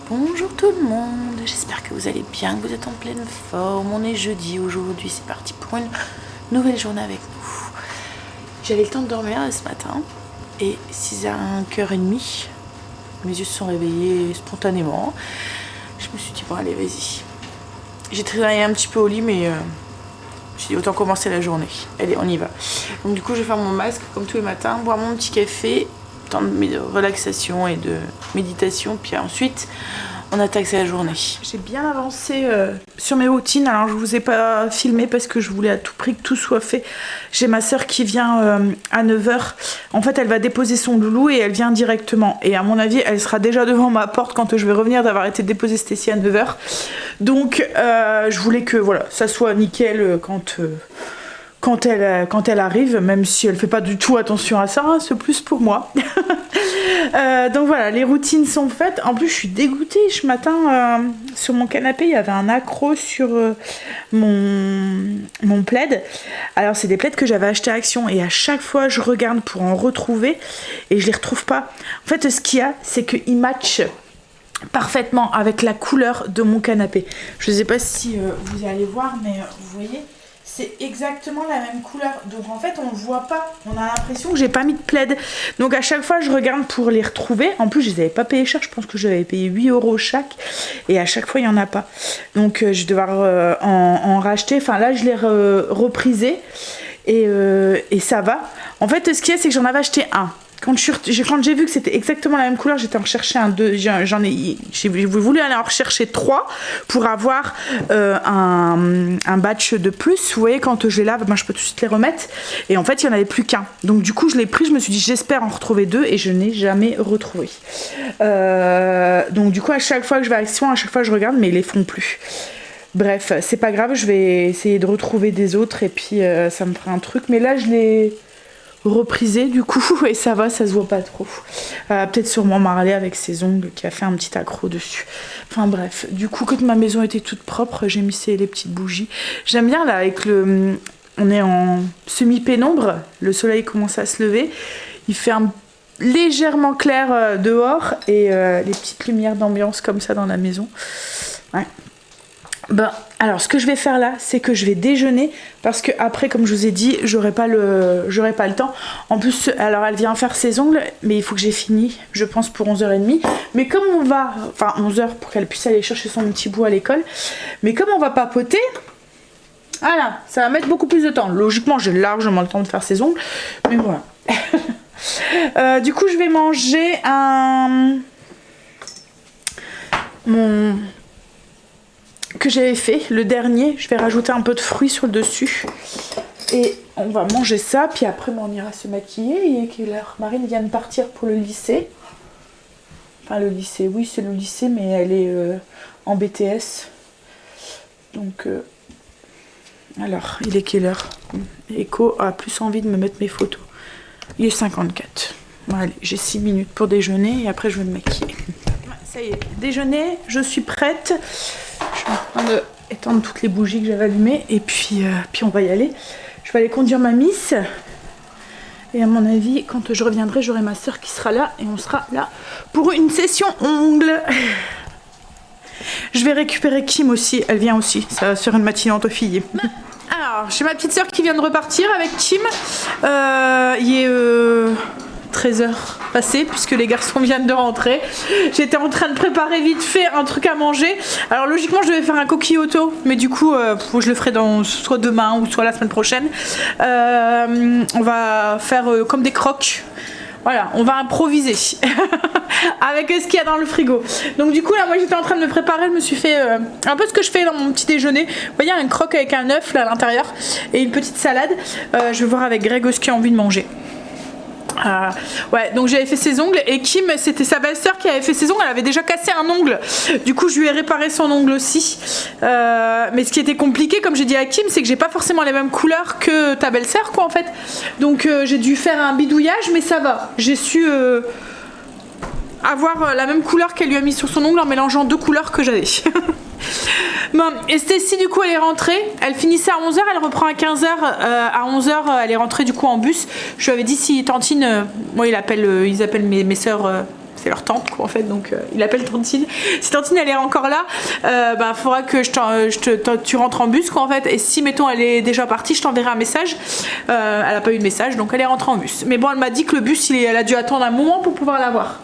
Bonjour tout le monde, j'espère que vous allez bien, que vous êtes en pleine forme. On est jeudi aujourd'hui, c'est parti pour une nouvelle journée avec nous. J'avais le temps de dormir ce matin et 6h30, mes yeux se sont réveillés spontanément. Je me suis dit bon allez vas-y. J'ai travaillé un petit peu au lit mais je me suis dit autant commencer la journée. Allez on y va. Donc du coup je vais faire mon masque comme tous les matins, boire mon petit café. Temps de relaxation et de méditation, puis ensuite on attaque la journée. J'ai bien avancé sur mes routines, alors je vous ai pas filmé parce que je voulais à tout prix que tout soit fait. J'ai ma soeur qui vient à 9h, en fait elle va déposer son loulou et elle vient directement, et à mon avis elle sera déjà devant ma porte quand je vais revenir d'avoir été déposer Stécie à 9h, donc je voulais que voilà, ça soit nickel quand elle arrive, même si elle fait pas du tout attention à ça, hein, c'est plus pour moi. Donc voilà, les routines sont faites. En plus, je suis dégoûtée. Ce matin, sur mon canapé, il y avait un accroc sur mon plaid. Alors, c'est des plaids que j'avais achetés à Action. Et à chaque fois, je regarde pour en retrouver. Et je les retrouve pas. En fait, ce qu'il y a, c'est qu'ils matchent parfaitement avec la couleur de mon canapé. Je ne sais pas si vous allez voir, mais vous voyez... C'est exactement la même couleur. Donc en fait on ne voit pas. On a l'impression que j'ai pas mis de plaid. Donc à chaque fois je regarde pour les retrouver. En plus je les avais pas payés cher. Je pense que j'avais payé 8 € chaque. Et à chaque fois il n'y en a pas. Donc je vais devoir en racheter. Enfin là je l'ai reprisé. Et ça va. En fait ce qu'il y a c'est que j'en avais acheté un. Quand j'ai vu que c'était exactement la même couleur, j'étais en rechercher un deux. J'ai voulu aller en rechercher 3 pour avoir un batch de plus. Vous voyez, quand je les lave, ben, je peux tout de suite les remettre. Et en fait, il n'y en avait plus qu'un. Donc du coup, je l'ai pris. Je me suis dit, j'espère en retrouver 2 et je n'ai jamais retrouvé. Donc du coup, à chaque fois que je vais à Action, à chaque fois je regarde, mais ils les font plus. Bref, c'est pas grave. Je vais essayer de retrouver des autres et puis ça me fera un truc. Mais là, je l'ai reprisé du coup et ça va, ça se voit pas trop. Peut-être sûrement Marley avec ses ongles qui a fait un petit accroc dessus. Enfin bref, du coup quand ma maison était toute propre, j'ai mis les petites bougies. J'aime bien là avec le... On est en semi-pénombre, le soleil commence à se lever, il fait légèrement clair dehors et les petites lumières d'ambiance comme ça dans la maison. Ouais. Ben, alors ce que je vais faire là, c'est que je vais déjeuner parce que après, comme je vous ai dit, j'aurai pas le temps. En plus, alors elle vient faire ses ongles, mais il faut que j'ai fini, je pense pour 11h30. Mais comme on va, enfin 11h pour qu'elle puisse aller chercher son petit bout à l'école, mais comme on va papoter, voilà, ça va mettre beaucoup plus de temps. Logiquement, j'ai largement le temps de faire ses ongles, mais voilà. Du coup, je vais manger que j'avais fait, le dernier. Je vais rajouter un peu de fruits sur le dessus et on va manger ça, puis après on ira se maquiller. Il est quelle heure? Marine vient de partir pour le lycée, enfin le lycée, oui c'est le lycée, mais elle est en BTS, donc alors il est quelle heure? Echo a plus envie de me mettre mes photos. Il est 54. Bon, allez, j'ai 6 minutes pour déjeuner et après je vais me maquiller. Ça y est, déjeuner, je suis prête. Je suis en train d'éteindre toutes les bougies que j'avais allumées et puis on va y aller. Je vais aller conduire ma miss. Et à mon avis, quand je reviendrai, j'aurai ma soeur qui sera là et on sera là pour une session ongles. Je vais récupérer Kim aussi, elle vient aussi. Ça va se faire une matinée entre filles. Alors, j'ai ma petite soeur qui vient de repartir avec Kim. Il est 13h passées puisque les garçons viennent de rentrer. J'étais en train de préparer vite fait un truc à manger. Alors logiquement je devais faire un coquilloto, mais du coup je le ferai soit demain ou soit la semaine prochaine. On va faire comme des croques. Voilà, on va improviser avec ce qu'il y a dans le frigo. Donc du coup là moi j'étais en train de me préparer, je me suis fait un peu ce que je fais dans mon petit déjeuner. Vous voyez, un croque avec un œuf là à l'intérieur et une petite salade. Je vais voir avec Greg ce qu'il a envie de manger. Ouais, donc j'avais fait ses ongles et Kim, c'était sa belle-sœur qui avait fait ses ongles. Elle avait déjà cassé un ongle, du coup je lui ai réparé son ongle aussi. Mais ce qui était compliqué, comme j'ai dit à Kim, c'est que j'ai pas forcément les mêmes couleurs que ta belle-sœur quoi en fait. Donc j'ai dû faire un bidouillage, mais ça va, j'ai su avoir la même couleur qu'elle lui a mis sur son ongle en mélangeant 2 couleurs que j'avais. Bon, et Stécie du coup elle est rentrée, elle finissait à 11h, elle reprend à 15h, à 11h elle est rentrée du coup en bus. Je lui avais dit si Tantine, moi ils appellent mes soeurs c'est leur tante quoi en fait, donc il appelle Tantine. Si Tantine elle est encore là, faudra que tu rentres en bus quoi en fait, et si mettons elle est déjà partie, je t'enverrai un message. Elle a pas eu de message, donc elle est rentrée en bus. Mais bon, elle m'a dit que le bus elle a dû attendre un moment pour pouvoir l'avoir.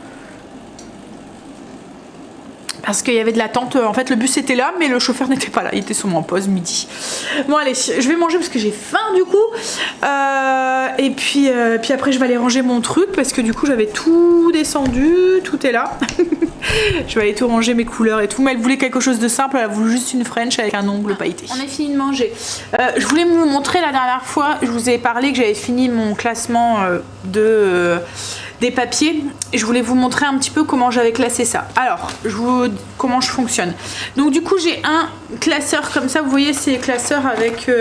Parce qu'il y avait de l'attente, en fait le bus était là mais le chauffeur n'était pas là, il était sûrement en pause midi. Bon allez, je vais manger parce que j'ai faim du coup, et puis après je vais aller ranger mon truc parce que du coup j'avais tout descendu, tout est là. Je vais aller tout ranger, mes couleurs et tout, mais elle voulait quelque chose de simple, elle a voulu juste une French avec un ongle pailleté. On a fini de manger. Je voulais vous montrer la dernière fois, je vous ai parlé que j'avais fini mon classement des papiers, et je voulais vous montrer un petit peu comment j'avais classé ça. Alors, comment je fonctionne. Donc du coup, j'ai un classeur comme ça, vous voyez, c'est les classeurs avec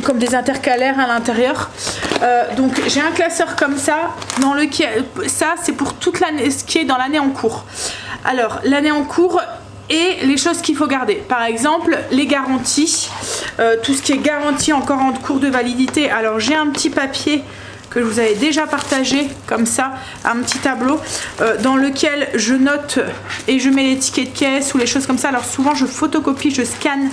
comme des intercalaires à l'intérieur. Donc j'ai un classeur comme ça, dans lequel ça c'est pour toute l'année, ce qui est dans l'année en cours. Alors l'année en cours et les choses qu'il faut garder. Par exemple, les garanties, tout ce qui est garantie encore en cours de validité. Alors j'ai un petit papier que je vous avais déjà partagé comme ça, un petit tableau dans lequel je note et je mets les tickets de caisse ou les choses comme ça. Alors souvent je photocopie, je scanne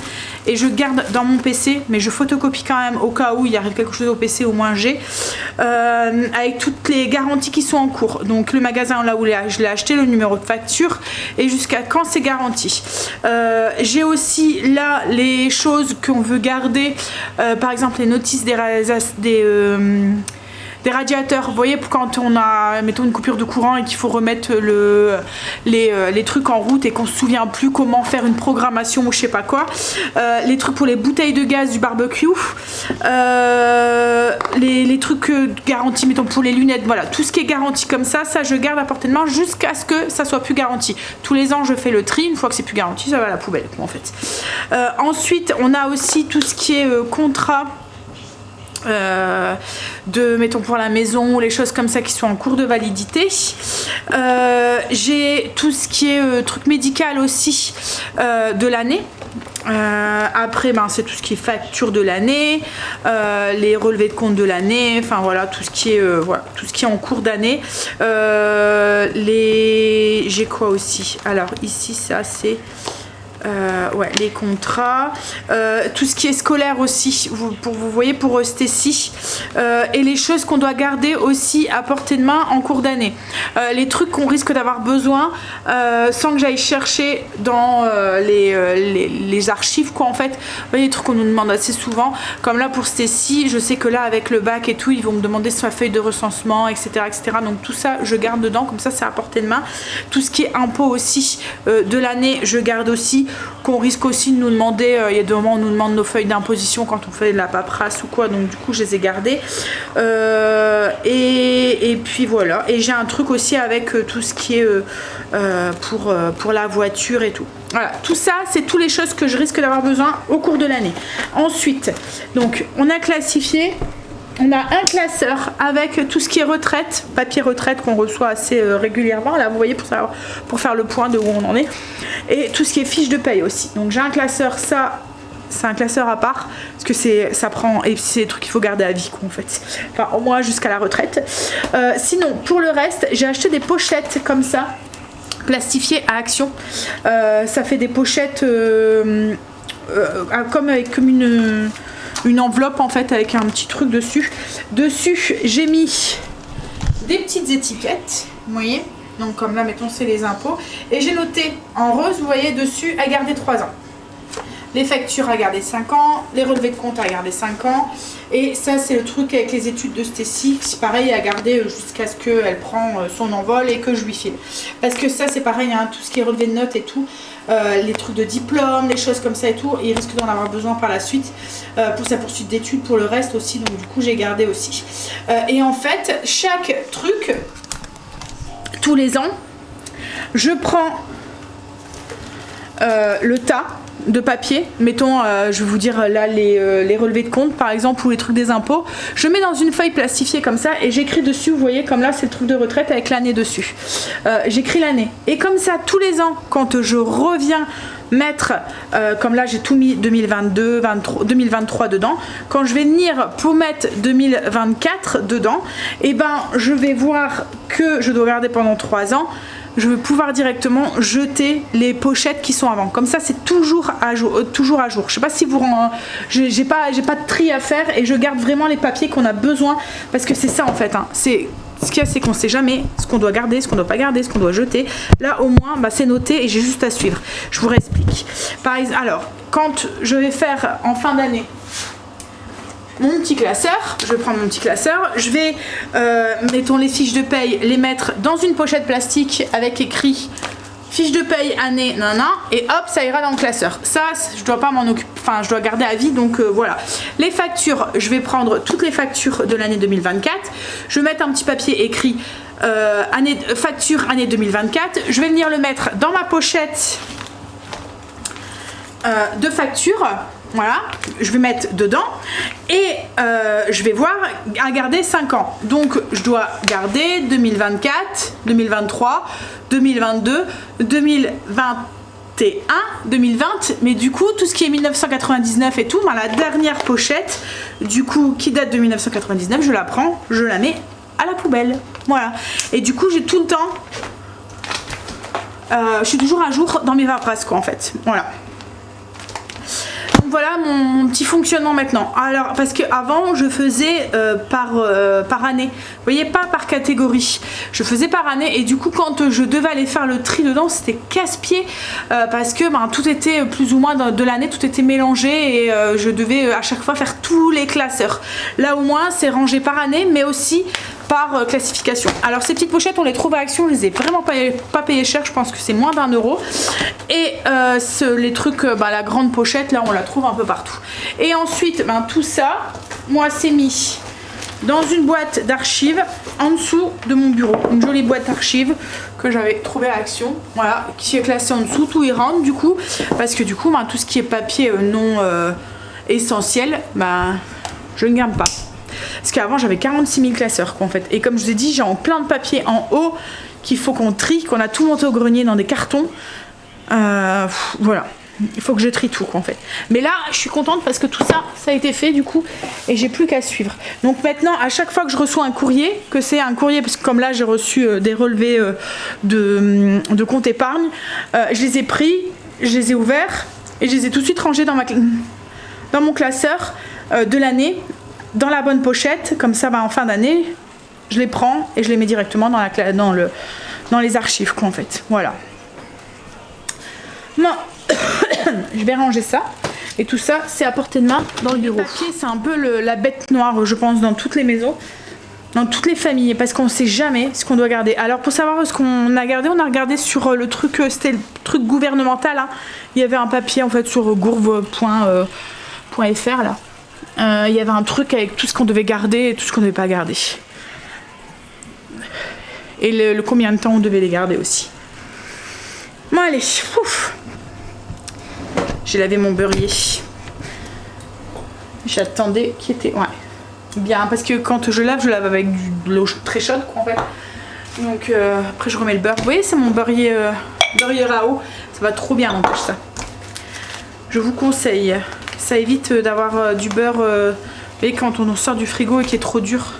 et je garde dans mon PC, mais je photocopie quand même au cas où il arrive quelque chose au PC, au moins j'ai avec toutes les garanties qui sont en cours. Donc le magasin là où je l'ai acheté, le numéro de facture et jusqu'à quand c'est garanti. J'ai aussi là les choses qu'on veut garder, par exemple les notices des radiateurs, vous voyez, quand on a mettons une coupure de courant et qu'il faut remettre les trucs en route et qu'on se souvient plus comment faire une programmation ou je sais pas quoi, les trucs pour les bouteilles de gaz du barbecue, les trucs garantis, mettons pour les lunettes, voilà, tout ce qui est garanti comme ça je garde à portée de main jusqu'à ce que ça soit plus garanti. Tous les ans je fais le tri, une fois que c'est plus garanti ça va à la poubelle en fait. Ensuite on a aussi tout ce qui est contrat mettons pour la maison, les choses comme ça qui sont en cours de validité. J'ai tout ce qui est truc médical aussi de l'année. Après c'est tout ce qui est facture de l'année, les relevés de compte de l'année, enfin voilà tout ce qui est tout ce qui est en cours d'année. J'ai quoi aussi, alors ici ça c'est les contrats, tout ce qui est scolaire aussi, vous voyez pour Stécie, et les choses qu'on doit garder aussi à portée de main en cours d'année, les trucs qu'on risque d'avoir besoin sans que j'aille chercher dans les archives quoi en fait. Vous voyez, les trucs qu'on nous demande assez souvent, comme là pour Stécie, je sais que là avec le bac et tout ils vont me demander sa feuille de recensement etc., donc tout ça je garde dedans, comme ça c'est à portée de main. Tout ce qui est impôt aussi de l'année je garde aussi, qu'on risque aussi de nous demander, il y a des moments où on nous demande nos feuilles d'imposition quand on fait de la paperasse ou quoi, donc du coup je les ai gardées. Et puis voilà, et j'ai un truc aussi avec tout ce qui est pour la voiture et tout. Voilà, tout ça c'est toutes les choses que je risque d'avoir besoin au cours de l'année. Ensuite, donc on a classifié. On a un classeur avec tout ce qui est retraite, papier retraite qu'on reçoit assez régulièrement. Là, vous voyez, pour faire le point de où on en est. Et tout ce qui est fiche de paye aussi. Donc j'ai un classeur, ça, c'est un classeur à part. Parce que ça prend, et c'est des trucs qu'il faut garder à vie, quoi, en fait. Enfin, au moins jusqu'à la retraite. Sinon, pour le reste, j'ai acheté des pochettes comme ça, plastifiées à Action. Ça fait des pochettes comme une enveloppe en fait avec un petit truc dessus. Dessus j'ai mis des petites étiquettes, vous voyez, donc comme là mettons c'est les impôts, et j'ai noté en rose, vous voyez dessus, à garder 3 ans. Les factures à garder 5 ans, les relevés de compte à garder 5 ans, et ça c'est le truc avec les études de Stécie, c'est pareil à garder jusqu'à ce qu'elle prend son envol et que je lui file. Parce que ça c'est pareil, hein, tout ce qui est relevé de notes et tout, les trucs de diplôme, les choses comme ça et tout, il risque d'en avoir besoin par la suite pour sa poursuite d'études, pour le reste aussi, donc du coup j'ai gardé aussi. Et en fait, chaque truc, tous les ans, je prends le tas. de papier, mettons, je vais vous dire là les relevés de compte par exemple ou les trucs des impôts, je mets dans une feuille plastifiée comme ça et j'écris dessus, vous voyez comme là c'est le truc de retraite avec l'année dessus. J'écris l'année et comme ça tous les ans quand je reviens mettre, comme là j'ai tout mis 2022, 2023 dedans, quand je vais venir pour mettre 2024 dedans, et ben je vais voir que je dois garder pendant 3 ans. Je vais pouvoir directement jeter les pochettes qui sont avant. Comme ça, c'est toujours à jour. Toujours à jour. Je sais pas si vous j'ai pas de tri à faire et je garde vraiment les papiers qu'on a besoin parce que c'est ça en fait. Hein. C'est ce qu'il y a, c'est qu'on sait jamais ce qu'on doit garder, ce qu'on doit pas garder, ce qu'on doit jeter. Là, au moins, bah, c'est noté et j'ai juste à suivre. Je vous réexplique. Par exemple, alors, quand je vais faire en fin d'année mon petit classeur, je vais prendre mon petit classeur, je vais, mettons les fiches de paye, les mettre dans une pochette plastique avec écrit fiche de paye année, nanana, et hop, ça ira dans le classeur. Ça, je dois pas m'en occuper, enfin, je dois garder à vie, donc voilà. Les factures, je vais prendre toutes les factures de l'année 2024, je vais mettre un petit papier écrit facture année 2024, je vais venir le mettre dans ma pochette de facture. Voilà, je vais mettre dedans et je vais voir à garder 5 ans. Donc je dois garder 2024, 2023, 2022, 2021, 2020. Mais du coup, tout ce qui est 1999 et tout, ben, la dernière pochette, du coup, qui date de 1999, je la prends, je la mets à la poubelle. Voilà. Et du coup, j'ai tout le temps... je suis toujours à jour dans mes paperasses, quoi, en fait. Voilà. Voilà mon petit fonctionnement maintenant. Alors parce que avant je faisais par année, vous voyez, pas par catégorie, je faisais par année et du coup quand je devais aller faire le tri dedans c'était casse-pied parce que ben, tout était plus ou moins de l'année, tout était mélangé et je devais à chaque fois faire tous les classeurs. Là au moins c'est rangé par année mais aussi par classification. Alors ces petites pochettes on les trouve à Action, je les ai vraiment pas payé cher, je pense que c'est moins d'1 € et les trucs, la grande pochette là on la trouve un peu partout. Et ensuite tout ça, moi c'est mis dans une boîte d'archives en dessous de mon bureau, une jolie boîte d'archives que j'avais trouvée à Action, voilà, qui est classée en dessous, tout y rentre du coup, parce que du coup tout ce qui est papier non essentiel, je ne garde pas. Parce qu'avant j'avais 46 000 classeurs quoi, en fait. Et comme je vous ai dit, j'ai plein de papiers en haut qu'il faut qu'on trie, qu'on a tout monté au grenier dans des cartons. Voilà. Il faut que je trie tout quoi, en fait. Mais là, je suis contente parce que tout ça, ça a été fait du coup. Et j'ai plus qu'à suivre. Donc maintenant, à chaque fois que je reçois un courrier, que c'est un courrier, parce que comme là j'ai reçu des relevés de compte épargne, je les ai pris, je les ai ouverts et je les ai tout de suite rangés dans mon classeur de l'année. Dans la bonne pochette, comme ça en fin d'année, je les prends et je les mets directement dans les archives quoi, en fait. Voilà. Bon, je vais ranger ça. Et tout ça, c'est à portée de main dans le bureau. Le papier, c'est un peu la bête noire, je pense, dans toutes les maisons, dans toutes les familles, parce qu'on ne sait jamais ce qu'on doit garder. Alors pour savoir ce qu'on a gardé, on a regardé sur le truc, c'était le truc gouvernemental. Hein. Il y avait un papier en fait sur gourve.fr là. Il y avait un truc avec tout ce qu'on devait garder et tout ce qu'on ne devait pas garder. Et le combien de temps on devait les garder aussi. Bon allez, ouf. J'ai lavé mon beurrier. J'attendais qu'il était... Ouais. Bien, parce que quand je lave avec de l'eau très chaude quoi, en fait. Donc après je remets le beurre. Vous voyez, c'est mon beurrier Rao. Ça va trop bien n'empêche ça. Je vous conseille. Ça évite d'avoir du beurre et quand on en sort du frigo et qui est trop dur.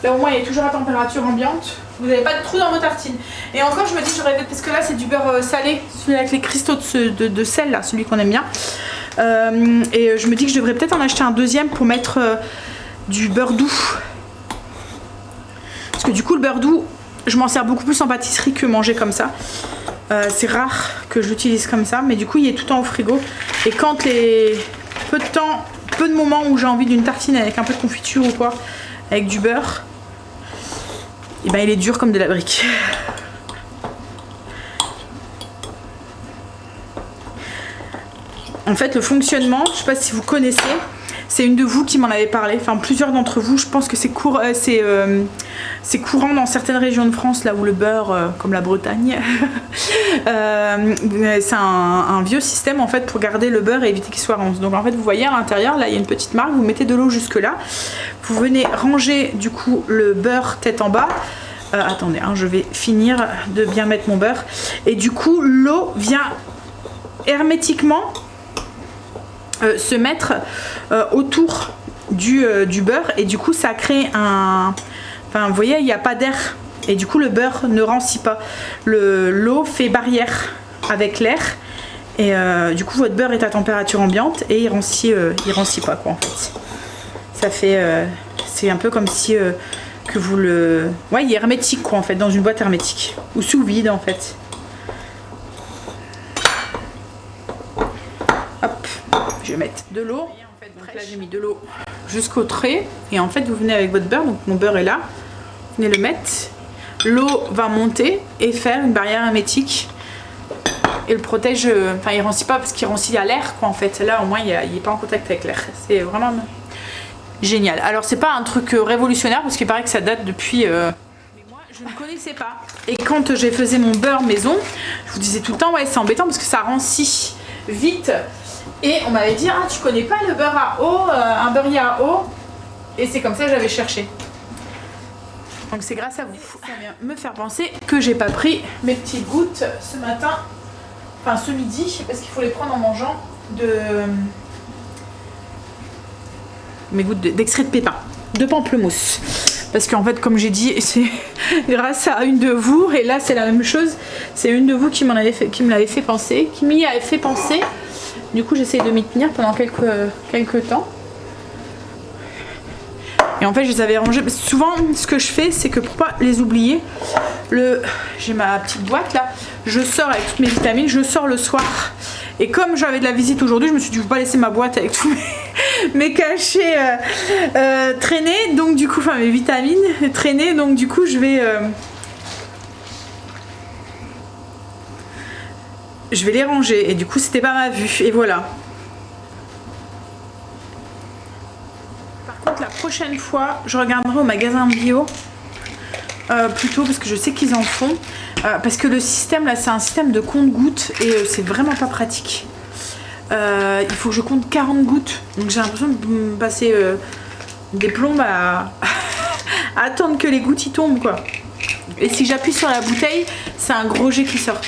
Là au moins il est toujours à température ambiante. Vous n'avez pas de trou dans vos tartines. Et encore je me dis parce que là c'est du beurre salé, celui avec les cristaux de sel là, celui qu'on aime bien. Et je me dis que je devrais peut-être en acheter un deuxième pour mettre du beurre doux. Parce que du coup le beurre doux, je m'en sers beaucoup plus en pâtisserie que manger comme ça. C'est rare que je l'utilise comme ça, mais du coup il est tout le temps au frigo. Et quand peu de moments où j'ai envie d'une tartine avec un peu de confiture ou quoi, avec du beurre, et il est dur comme de la brique. En fait le fonctionnement, je sais pas si vous connaissez, C'est une de vous qui m'en avait parlé, enfin plusieurs d'entre vous. Je pense que c'est courant dans certaines régions de France, là où le beurre, comme la Bretagne, c'est un vieux système en fait pour garder le beurre et éviter qu'il soit rance. Donc en fait vous voyez à l'intérieur, là il y a une petite marque, vous mettez de l'eau jusque là, vous venez ranger du coup le beurre tête en bas. Attendez, hein, je vais finir de bien mettre mon beurre. Et du coup l'eau vient hermétiquement se mettre autour du beurre, et du coup ça crée un... Enfin vous voyez, il n'y a pas d'air, et du coup le beurre ne rancit pas. L'eau fait barrière avec l'air, et du coup votre beurre est à température ambiante et il rancit pas quoi en fait. Ça fait... c'est un peu comme si que vous le... Ouais, il est hermétique quoi en fait, dans une boîte hermétique, ou sous vide en fait. Hop, je vais mettre de l'eau. Donc là j'ai mis de l'eau jusqu'au trait, et en fait vous venez avec votre beurre, donc mon beurre est là, vous venez le mettre, l'eau va monter et faire une barrière hermétique et le protège, enfin il rancit pas parce qu'il rancit à l'air quoi en fait, là au moins il est pas en contact avec l'air, c'est vraiment génial. Alors c'est pas un truc révolutionnaire parce qu'il paraît que ça date depuis... Mais moi je ne connaissais pas, et quand je faisais mon beurre maison, je vous disais tout le temps ouais c'est embêtant parce que ça rancit vite. Et on m'avait dit, ah tu connais pas le beurre à eau, un beurrier à eau. Et c'est comme ça que j'avais cherché. Donc c'est grâce à vous. Ça vient me faire penser que j'ai pas pris mes petites gouttes ce matin, enfin ce midi, parce qu'il faut les prendre en mangeant mes gouttes d'extrait de pépins, de pamplemousse. Parce qu'en fait, comme j'ai dit, c'est grâce à une de vous, et là c'est la même chose, c'est une de vous qui me l'avait fait penser, qui m'y avait fait penser. Du coup j'essaie de m'y tenir pendant quelques temps. Et en fait je les avais rangés. Souvent ce que je fais c'est que pour pas les oublier, j'ai ma petite boîte là, je sors avec toutes mes vitamines, je sors le soir. Et comme j'avais de la visite aujourd'hui, je me suis dit je vais pas laisser ma boîte avec tous mes cachets traîner. Donc du coup, enfin mes vitamines traîner. Donc du coup je vais les ranger, et du coup c'était pas ma vue, et voilà. Par contre la prochaine fois je regarderai au magasin bio plutôt, parce que je sais qu'ils en font, parce que le système là c'est un système de compte-gouttes, et c'est vraiment pas pratique. Il faut que je compte 40 gouttes, donc j'ai l'impression de me passer des plombes à attendre que les gouttes y tombent quoi. Et si j'appuie sur la bouteille, c'est un gros jet qui sort.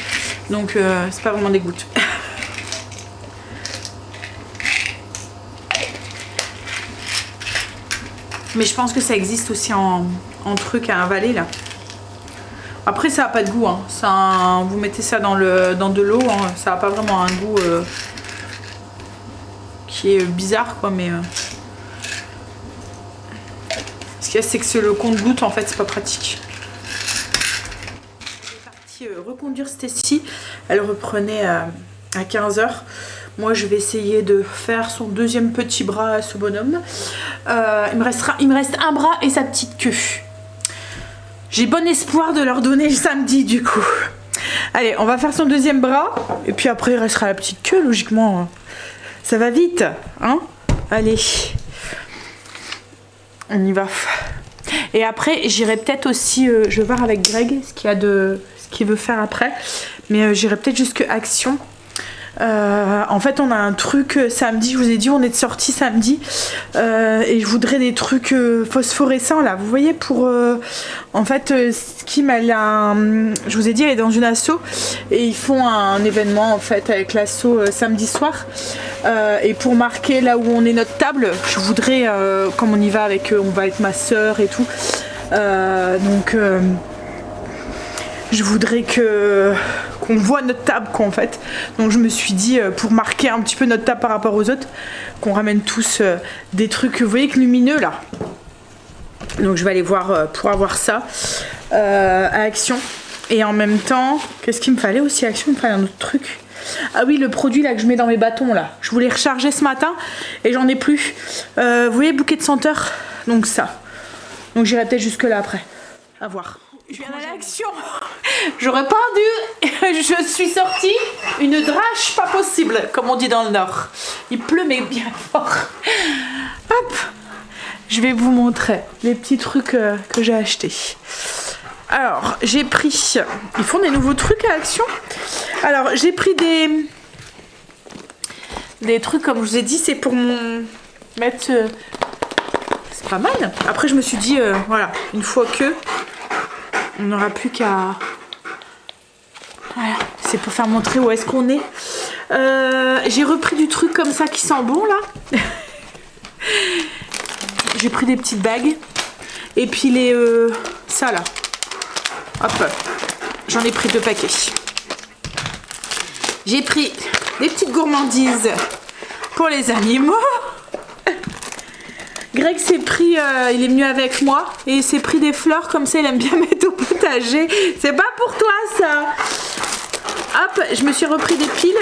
Donc c'est pas vraiment des gouttes. Mais je pense que ça existe aussi en truc à avaler là. Après ça a pas de goût hein. Vous mettez ça dans de l'eau hein. Ça a pas vraiment un goût qui est bizarre quoi, mais ce qu'il y a c'est que le compte-gouttes en fait c'est pas pratique. Reconduire Stacy, elle reprenait à 15 h. Moi je vais essayer de faire son deuxième petit bras à ce bonhomme. Il me reste un bras et sa petite queue. J'ai bon espoir de leur donner le samedi du coup. Allez, on va faire son deuxième bras, et puis après il restera la petite queue logiquement. Ça va vite hein. Allez, on y va. Et après j'irai peut-être aussi, je vais voir avec Greg ce qu'il veut faire après, mais j'irai peut-être jusque Action. En fait on a un truc samedi, je vous ai dit on est de sortie samedi, et je voudrais des trucs phosphorescents là, vous voyez, pour en fait Kim je vous ai dit elle est dans une asso, et ils font un événement en fait avec l'asso samedi soir, et pour marquer là où on est notre table, je voudrais comme on y va avec on va avec ma soeur et tout, donc je voudrais qu'on voit notre table quoi en fait. Donc je me suis dit pour marquer un petit peu notre table par rapport aux autres, qu'on ramène tous des trucs, vous voyez, que lumineux là. Donc je vais aller voir pour avoir ça à Action. Et en même temps, qu'est-ce qu'il me fallait aussi à Action? Il me fallait un autre truc. Ah oui, le produit là que je mets dans mes bâtons là. Je voulais recharger ce matin et j'en ai plus. Vous voyez, bouquet de senteur. Donc ça. Donc j'irai peut-être jusque là après. À voir. Je viens d'aller à Action. J'aurais pas dû. Je suis sortie une drache pas possible, comme on dit dans le Nord. Il pleut mais bien fort. Hop, je vais vous montrer les petits trucs que j'ai achetés. Alors, j'ai pris... Ils font des nouveaux trucs à Action. Alors, j'ai pris des trucs, comme je vous ai dit, c'est pour mettre... C'est pas mal. Après, je me suis dit, voilà, une fois que... On n'aura plus qu'à... Voilà, c'est pour faire montrer où est-ce qu'on est. J'ai repris du truc comme ça qui sent bon, là. J'ai pris des petites bagues. Et puis les... ça, là. Hop, j'en ai pris 2 paquets. J'ai pris des petites gourmandises pour les animaux. Greg s'est pris, il est venu avec moi et il s'est pris des fleurs comme ça, il aime bien mettre au potager. C'est pas pour toi ça. Hop, je me suis repris des piles.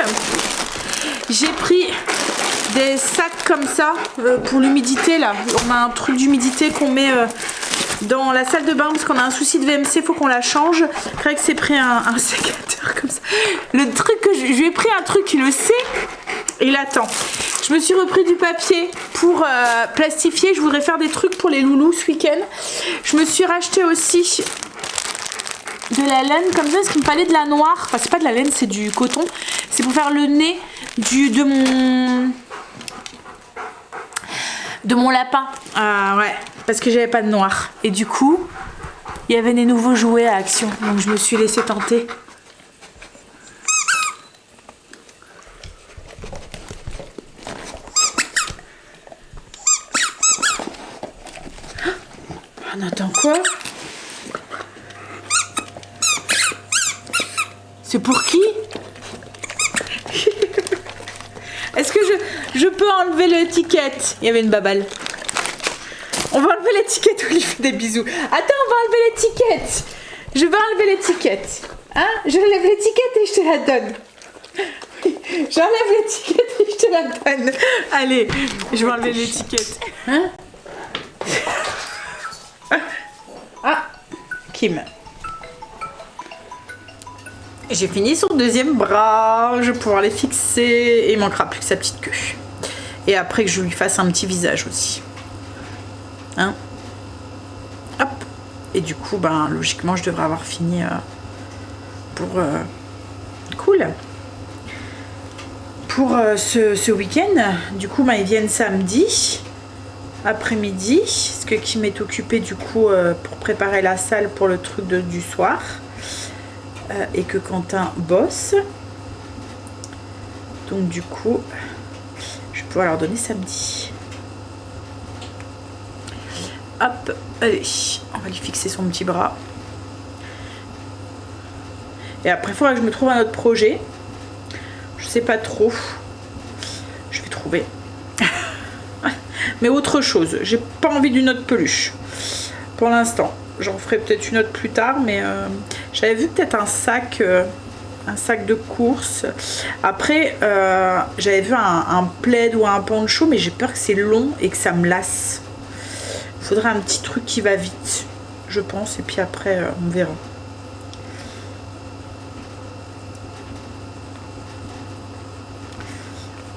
J'ai pris des sacs comme ça pour l'humidité là. On a un truc d'humidité qu'on met dans la salle de bain parce qu'on a un souci de VMC, faut qu'on la change. Greg s'est pris un sécateur comme ça. Le truc que je lui ai pris un truc, il le sait et il attend. Je me suis repris du papier pour plastifier. Je voudrais faire des trucs pour les loulous ce week-end. Je me suis racheté aussi de la laine comme ça parce qu'il me fallait de la noire. Enfin, c'est pas de la laine, c'est du coton. C'est pour faire le nez de mon lapin. Ouais, parce que j'avais pas de noir. Et du coup, il y avait des nouveaux jouets à Action. Donc je me suis laissée tenter. On attend quoi? C'est pour qui? Est-ce que je peux enlever l'étiquette? Il y avait une baballe. On va enlever l'étiquette, on lui fait des bisous. Attends, on va enlever l'étiquette. Je vais enlever l'étiquette. Hein? J'enlève l'étiquette et je te la donne. J'enlève l'étiquette et je te la donne. Allez, je vais enlever l'étiquette. Hein? Ah, Kim. J'ai fini son deuxième bras. Je vais pouvoir les fixer. Et il manquera plus que sa petite queue. Et après que je lui fasse un petit visage aussi. Hein? Hop. Et du coup, ben, logiquement, je devrais avoir fini pour... cool. Pour ce week-end. Du coup, ben, ils viennent samedi. Après-midi, ce que Kim est occupé du coup pour préparer la salle pour le truc du soir et que Quentin bosse. Donc du coup, je vais pouvoir leur donner samedi. Hop, allez, on va lui fixer son petit bras. Et après, il faudra que je me trouve un autre projet. Je sais pas trop. Je vais trouver. Mais autre chose, j'ai pas envie d'une autre peluche pour l'instant. J'en ferai peut-être une autre plus tard, mais j'avais vu peut-être un sac de course. Après, j'avais vu un plaid ou un poncho, mais j'ai peur que c'est long et que ça me lasse. Il faudrait un petit truc qui va vite, je pense, et puis après, on verra.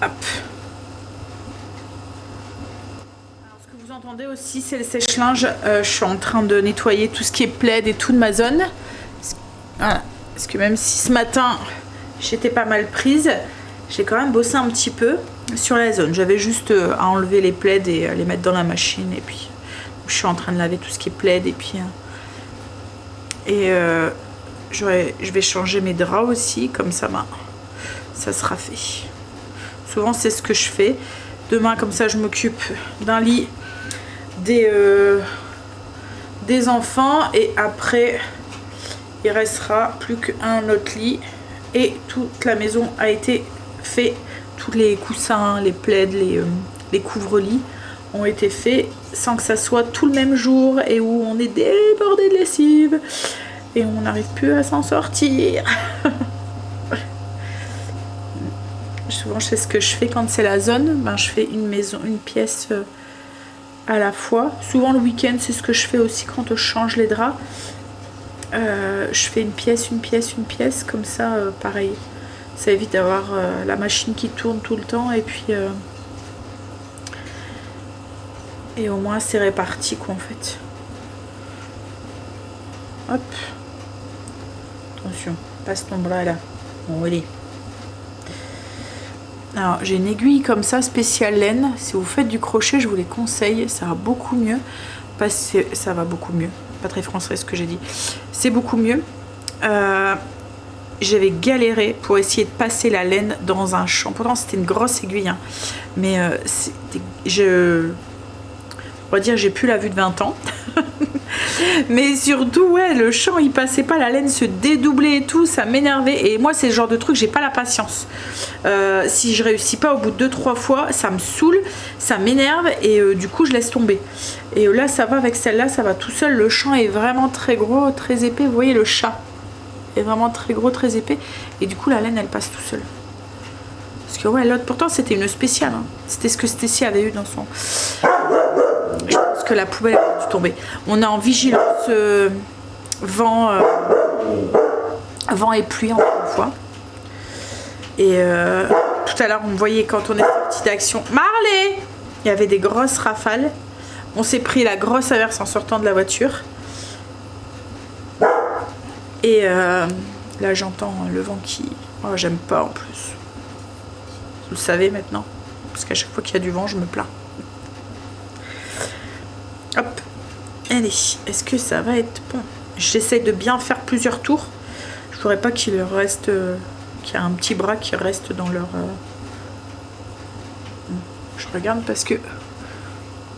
Hop. Vous entendez aussi, c'est le sèche-linge. Je suis en train de nettoyer tout ce qui est plaid et tout de ma zone. Voilà. Parce que même si ce matin j'étais pas mal prise, j'ai quand même bossé un petit peu sur la zone. J'avais juste à enlever les plaids et les mettre dans la machine. Et puis je suis en train de laver tout ce qui est plaid. Et puis je vais changer mes draps aussi. Comme ça, ben, ça sera fait. Souvent c'est ce que je fais. Demain, comme ça, je m'occupe d'un lit, des enfants, et après il restera plus qu'un autre lit et toute la maison a été faite. Tous les coussins, les plaids, les couvre-lits ont été faits sans que ça soit tout le même jour et où on est débordé de lessive et on n'arrive plus à s'en sortir. Souvent je sais ce que je fais quand c'est la zone, ben, je fais une pièce à la fois. Souvent le week-end c'est ce que je fais aussi quand je change les draps. Je fais une pièce, comme ça pareil. Ça évite d'avoir la machine qui tourne tout le temps et puis Et au moins c'est réparti quoi en fait. Hop. Attention, passe ton bras là. Bon, allez. Alors j'ai une aiguille comme ça spéciale laine. Si vous faites du crochet, je vous les conseille. Ça va beaucoup mieux. Ça va beaucoup mieux. Pas très français ce que j'ai dit. C'est beaucoup mieux. J'avais galéré pour essayer de passer la laine dans un champ. Pourtant c'était une grosse aiguille. Hein. Mais on va dire j'ai plus la vue de 20 ans. Mais surtout ouais, le champ il passait pas, la laine se dédoublait et tout, ça m'énervait. Et moi c'est le genre de truc, j'ai pas la patience. Si je réussis pas au bout de 2-3 fois, ça me saoule, ça m'énerve et du coup je laisse tomber. Et là ça va avec celle-là, ça va tout seul. Le champ est vraiment très gros, très épais. Vous voyez le chat est vraiment très gros, très épais. Et du coup la laine elle passe tout seul. Parce que ouais, l'autre pourtant c'était une spéciale. Hein. C'était ce que Stécie avait eu dans son... Je pense que la poubelle a dû tomber. On est en vigilance vent et pluie encore une fois. Et tout à l'heure on voyait quand on est sorti d'action Marley, il y avait des grosses rafales. On s'est pris la grosse averse en sortant de la voiture. Et là j'entends le vent qui... Oh, j'aime pas en plus. Vous le savez maintenant. Parce qu'à chaque fois qu'il y a du vent je me plains. Hop, allez, est-ce que ça va être bon? J'essaie de bien faire plusieurs tours. Je voudrais pas qu'il reste, qu'il y a un petit bras qui reste dans leur... Je regarde parce que...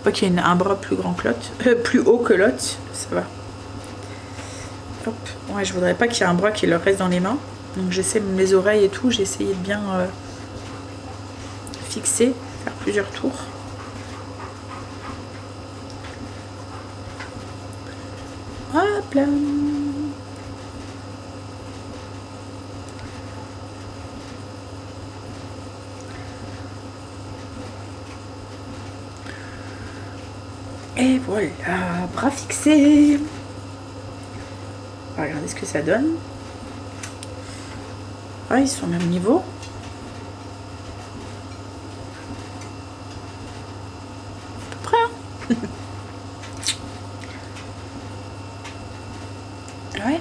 Pas qu'il y ait un bras plus grand que l'autre, plus haut que l'autre, ça va. Hop, ouais, je voudrais pas qu'il y ait un bras qui leur reste dans les mains. Donc j'essaie les oreilles et tout, j'ai essayé de bien fixer, faire plusieurs tours. Hop là. Et voilà, bras fixés. On va regarder ce que ça donne. Ah, ils sont au même niveau. À peu près, hein. Ouais.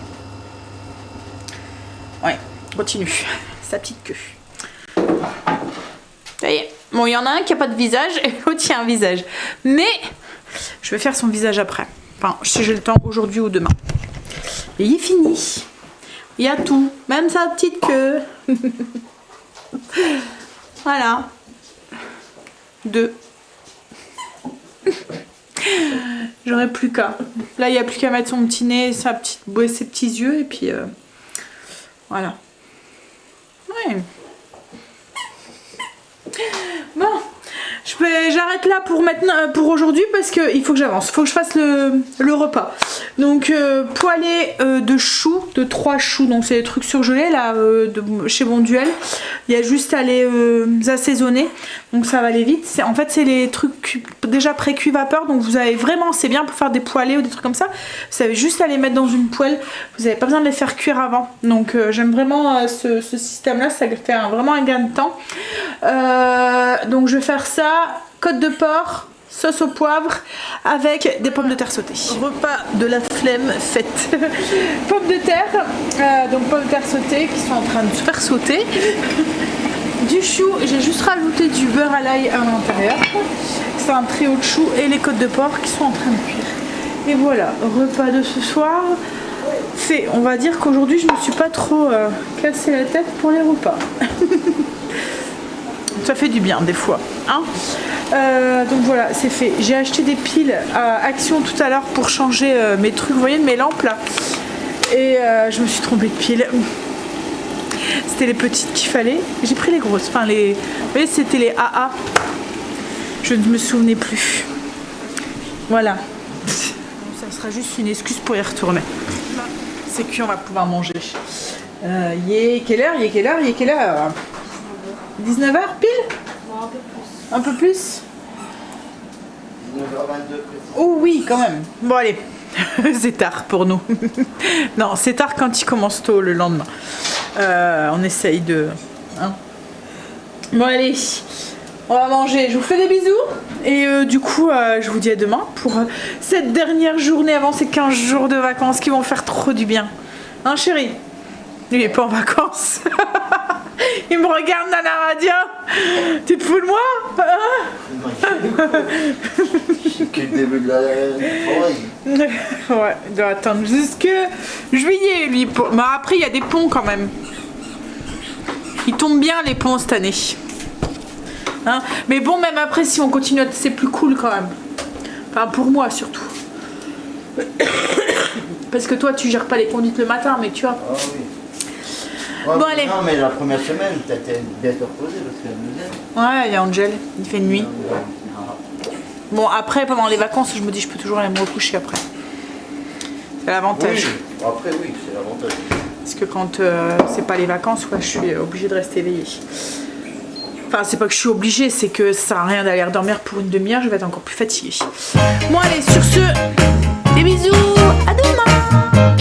Ouais, continue. Sa petite queue. Ça y est. Bon, il y en a un qui a pas de visage et l'autre qui a un visage. Mais je vais faire son visage après. Enfin, si j'ai le temps aujourd'hui ou demain. Et il est fini. Il y a tout. Même sa petite queue. Voilà. 2. J'aurais plus qu'à. Là, il n'y a plus qu'à mettre son petit nez, ses petits yeux, et puis voilà. Ouais. Bon, j'arrête là pour maintenant, pour aujourd'hui, parce qu'il faut que j'avance. Il faut que je fasse le repas. Donc, poêlée de choux, de 3 choux. Donc, c'est des trucs surgelés là, chez Bonduelle. Il y a juste à les assaisonner. Donc, ça va aller vite. En fait, c'est les trucs déjà pré-cuits vapeur. Donc, vous avez vraiment, c'est bien pour faire des poêlés ou des trucs comme ça. Vous avez juste à les mettre dans une poêle. Vous n'avez pas besoin de les faire cuire avant. Donc, j'aime vraiment ce système-là. Ça fait vraiment un gain de temps. Donc, je vais faire ça. Côte de porc. Sauce au poivre avec des pommes de terre sautées. Repas de la flemme faite. Pommes de terre, donc pommes de terre sautées qui sont en train de se faire sauter. Du chou, j'ai juste rajouté du beurre à l'ail à l'intérieur. C'est un trio de choux et les côtes de porc qui sont en train de cuire. Et voilà, repas de ce soir fait. On va dire qu'aujourd'hui je me suis pas trop cassé la tête pour les repas. Ça fait du bien des fois, hein. Donc voilà, c'est fait. J'ai acheté des piles à Action tout à l'heure pour changer mes trucs, vous voyez, mes lampes là. Et je me suis trompée de piles. C'était les petites qu'il fallait. J'ai pris les grosses. Enfin, vous voyez, c'était les AA. Je ne me souvenais plus. Voilà. Ça sera juste une excuse pour y retourner. C'est cuit, on va pouvoir manger. Il est quelle heure? 19h pile? Non, un peu plus. 19h22. Oh oui, quand même. Bon allez, c'est tard pour nous. Non, c'est tard quand il commence tôt le lendemain. On essaye de... Hein. Bon allez, On va manger. Je vous fais des bisous. Et du coup, je vous dis à demain pour cette dernière journée avant ces 15 jours de vacances qui vont faire trop du bien. Hein, chérie? Il est pas en vacances. Il me regarde dans la radio. Tu te fous de moi? C'est que le début de la forêt. Ouais, il doit attendre jusque juillet, lui. Mais après, il y a des ponts quand même. Ils tombent bien, les ponts, cette année. Hein? Mais bon, même après, si on continue, c'est plus cool quand même. Enfin, pour moi, surtout. Parce que toi, tu gères pas les conduites le matin, mais tu vois. Ah oui. Ouais, Bon, mais allez. non, mais la première semaine, t'étais bien te reposer parce que la deuxième. Ouais, il y a Angel, il fait nuit. Ah. Bon, après, pendant les vacances, je me dis, je peux toujours aller me recoucher après. C'est l'avantage. Oui. Après, oui, c'est l'avantage. Parce que quand c'est pas les vacances, ouais, je suis obligée de rester éveillée. Enfin, c'est pas que je suis obligée, c'est que ça sert à rien d'aller dormir pour une demi-heure, je vais être encore plus fatiguée. Bon, allez, sur ce, des bisous, à demain!